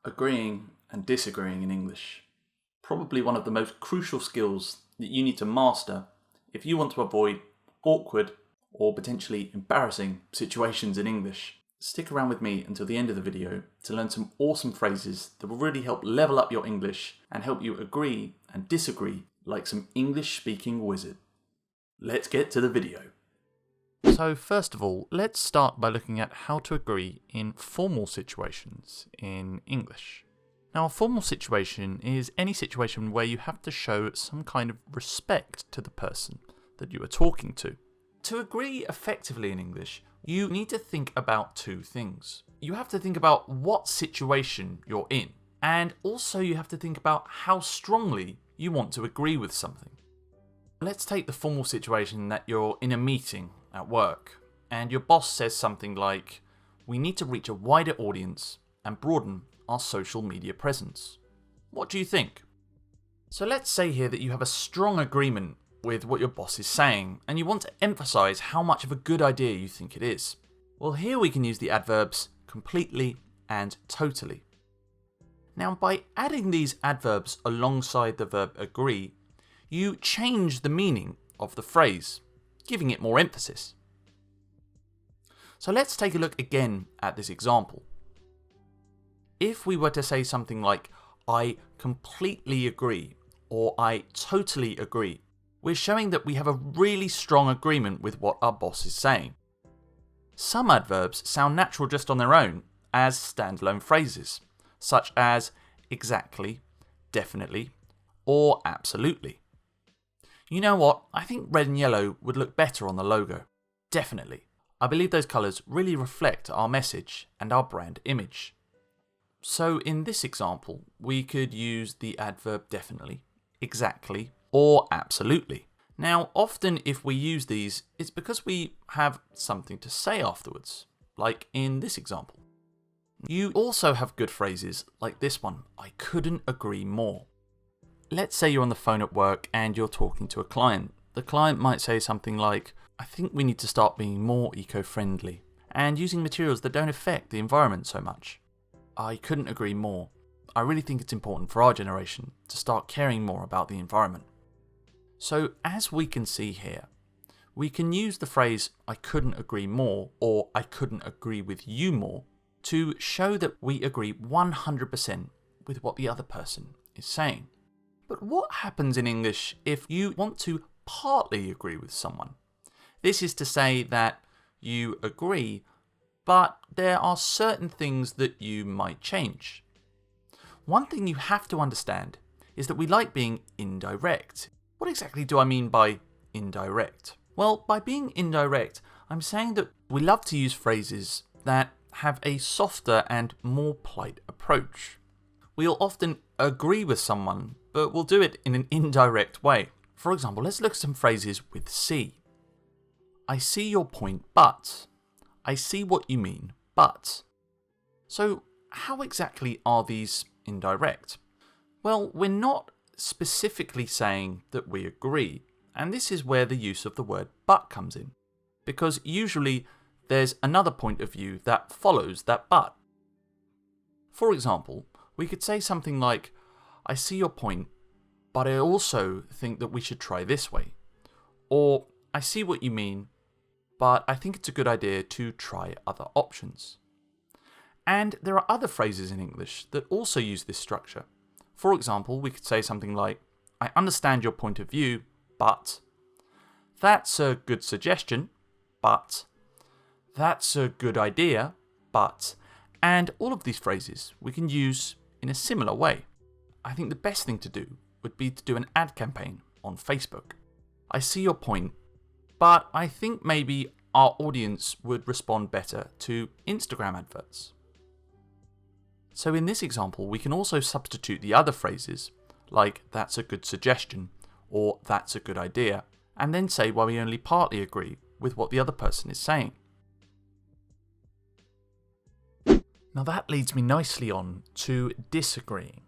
Agreeing and disagreeing in English. Probably one of the most crucial skills that you need to master if you want to avoid awkward or potentially embarrassing situations in English. Stick around with me until the end of the video to learn some awesome phrases that will really help level up your English and help you agree and disagree like some English-speaking wizard. Let's get to the video. So first of all, let's start by looking at how to agree in formal situations in English. Now, a formal situation is any situation where you have to show some kind of respect to the person that you are talking to. To agree effectively in English, you need to think about two things. You have to think about what situation you're in, and also you have to think about how strongly you want to agree with something. Let's take the formal situation that you're in a meeting at work, and your boss says something like, "We need to reach a wider audience and broaden our social media presence." What do you think? So let's say here that you have a strong agreement with what your boss is saying, and you want to emphasize how much of a good idea you think it is. Well, here we can use the adverbs completely and totally. Now, by adding these adverbs alongside the verb agree, you change the meaning of the phrase, giving it more emphasis. So let's take a look again at this example. If we were to say something like, "I completely agree," or "I totally agree," we're showing that we have a really strong agreement with what our boss is saying. Some adverbs sound natural just on their own as standalone phrases, such as exactly, definitely, or absolutely. You know what? I think red and yellow would look better on the logo. Definitely. I believe those colours really reflect our message and our brand image. So in this example, we could use the adverb definitely, exactly, or absolutely. Now, often if we use these, it's because we have something to say afterwards, like in this example. You also have good phrases like this one, "I couldn't agree more." Let's say you're on the phone at work and you're talking to a client. The client might say something like, "I think we need to start being more eco-friendly and using materials that don't affect the environment so much." I couldn't agree more. I really think it's important for our generation to start caring more about the environment. So as we can see here, we can use the phrase "I couldn't agree more" or "I couldn't agree with you more" to show that we agree 100% with what the other person is saying. But what happens in English if you want to partly agree with someone? This is to say that you agree, but there are certain things that you might change. One thing you have to understand is that we like being indirect. What exactly do I mean by indirect? Well, by being indirect, I'm saying that we love to use phrases that have a softer and more polite approach. We'll often agree with someone, but we'll do it in an indirect way. For example, let's look at some phrases with see. I see your point, but. I see what you mean, but. So, how exactly are these indirect? Well, we're not specifically saying that we agree, and this is where the use of the word but comes in, because usually there's another point of view that follows that but. For example, we could say something like, "I see your point, but I also think that we should try this way." Or, "I see what you mean, but I think it's a good idea to try other options." And there are other phrases in English that also use this structure. For example, we could say something like, "I understand your point of view, but." "That's a good suggestion, but." "That's a good idea, but." And all of these phrases we can use in a similar way. I think the best thing to do would be to do an ad campaign on Facebook. "I see your point, but I think maybe our audience would respond better to Instagram adverts." So in this example, we can also substitute the other phrases, like "that's a good suggestion" or "that's a good idea," and then say why we only partly agree with what the other person is saying. Now that leads me nicely on to disagreeing.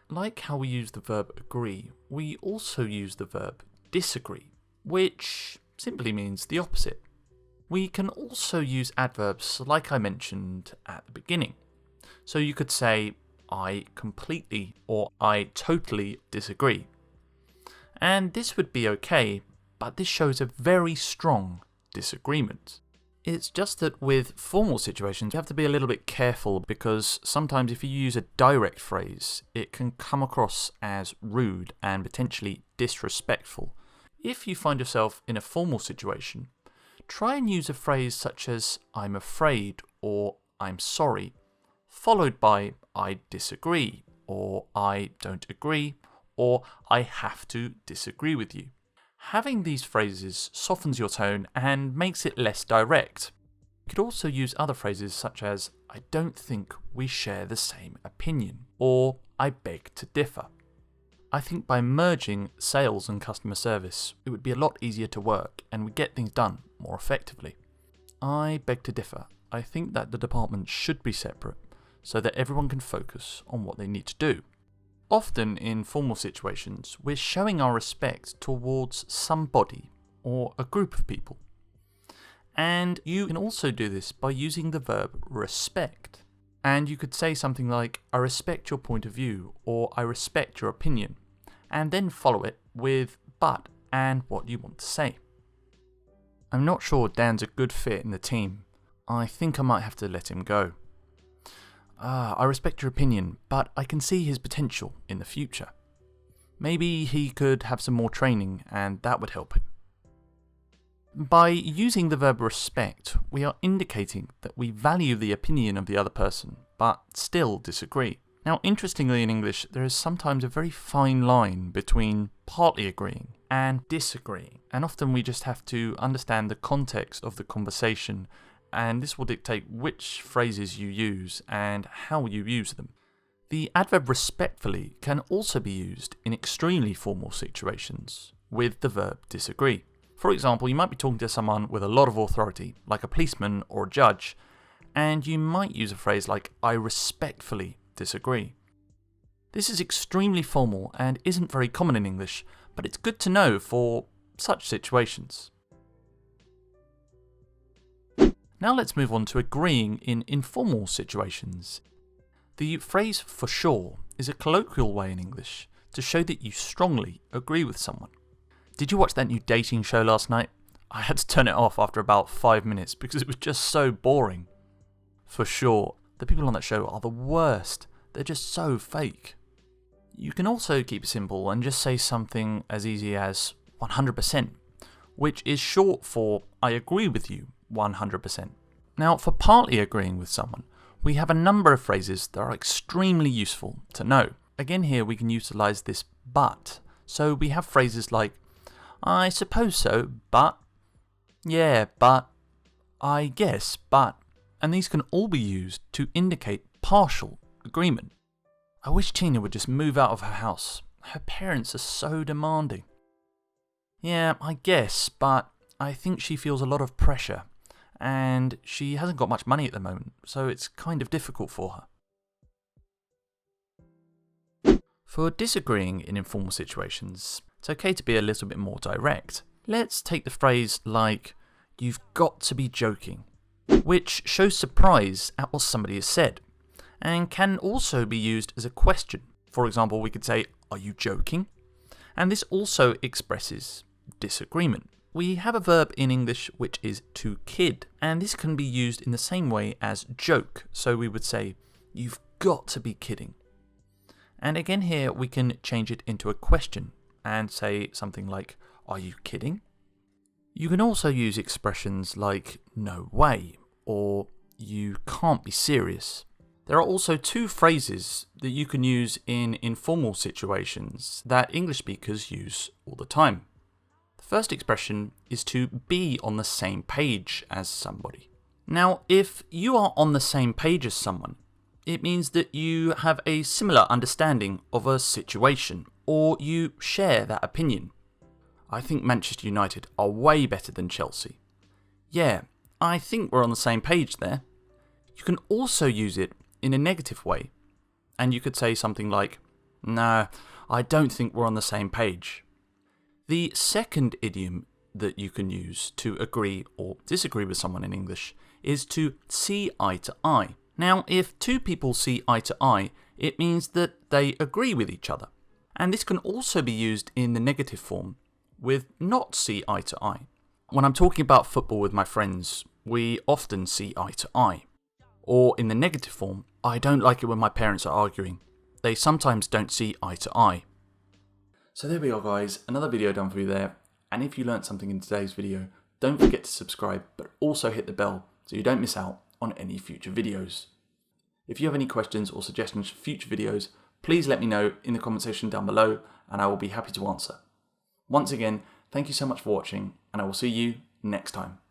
Like how we use the verb agree, we also use the verb disagree, which simply means the opposite. We can also use adverbs like I mentioned at the beginning. So you could say, I completely or I totally disagree. And this would be okay, but this shows a very strong disagreement. It's just that with formal situations, you have to be a little bit careful because sometimes if you use a direct phrase, it can come across as rude and potentially disrespectful. If you find yourself in a formal situation, try and use a phrase such as I'm afraid or I'm sorry, followed by I disagree or I don't agree or I have to disagree with you. Having these phrases softens your tone and makes it less direct. You could also use other phrases such as I don't think we share the same opinion or I beg to differ. I think by merging sales and customer service, it would be a lot easier to work and we'd get things done more effectively. I beg to differ. I think that the departments should be separate so that everyone can focus on what they need to do. Often in formal situations, we're showing our respect towards somebody or a group of people. And you can also do this by using the verb respect. And you could say something like, I respect your point of view, or I respect your opinion, and then follow it with but and what you want to say. I'm not sure Dan's a good fit in the team. I think I might have to let him go. I respect your opinion, but I can see his potential in the future. Maybe he could have some more training and that would help him. By using the verb respect, we are indicating that we value the opinion of the other person, but still disagree. Now, interestingly in English, there is sometimes a very fine line between partly agreeing and disagreeing, and often we just have to understand the context of the conversation, and this will dictate which phrases you use and how you use them. The adverb respectfully can also be used in extremely formal situations with the verb disagree. For example, you might be talking to someone with a lot of authority, like a policeman or a judge, and you might use a phrase like, I respectfully disagree. This is extremely formal and isn't very common in English, but it's good to know for such situations. Now let's move on to agreeing in informal situations. The phrase for sure is a colloquial way in English to show that you strongly agree with someone. Did you watch that new dating show last night? I had to turn it off after about 5 minutes because it was just so boring. For sure, the people on that show are the worst. They're just so fake. You can also keep it simple and just say something as easy as 100%, which is short for I agree with you 100%. Now, for partly agreeing with someone, we have a number of phrases that are extremely useful to know. Again, here we can utilize this but. So we have phrases like, I suppose so, but, yeah, but, I guess, but, and these can all be used to indicate partial agreement. I wish Tina would just move out of her house. Her parents are so demanding. Yeah, I guess, but I think she feels a lot of pressure, and she hasn't got much money at the moment, so it's kind of difficult for her. For disagreeing in informal situations, it's okay to be a little bit more direct. Let's take the phrase like, you've got to be joking, which shows surprise at what somebody has said, and can also be used as a question. For example, we could say, are you joking? And this also expresses disagreement. We have a verb in English which is to kid, and this can be used in the same way as joke. So we would say, you've got to be kidding. And again here we can change it into a question and say something like, are you kidding? You can also use expressions like no way or you can't be serious. There are also two phrases that you can use in informal situations that English speakers use all the time. The first expression is to be on the same page as somebody. Now, if you are on the same page as someone, it means that you have a similar understanding of a situation, or you share that opinion. I think Manchester United are way better than Chelsea. Yeah, I think we're on the same page there. You can also use it in a negative way, and you could say something like, no, I don't think we're on the same page. The second idiom that you can use to agree or disagree with someone in English is to see eye to eye. Now, if two people see eye to eye, it means that they agree with each other. And this can also be used in the negative form, with not see eye to eye. When I'm talking about football with my friends, we often see eye to eye. Or in the negative form, I don't like it when my parents are arguing. They sometimes don't see eye to eye. So there we are, guys, another video done for you there. And if you learnt something in today's video, don't forget to subscribe, but also hit the bell so you don't miss out on any future videos. If you have any questions or suggestions for future videos, please let me know in the comment section down below and I will be happy to answer. Once again, thank you so much for watching and I will see you next time.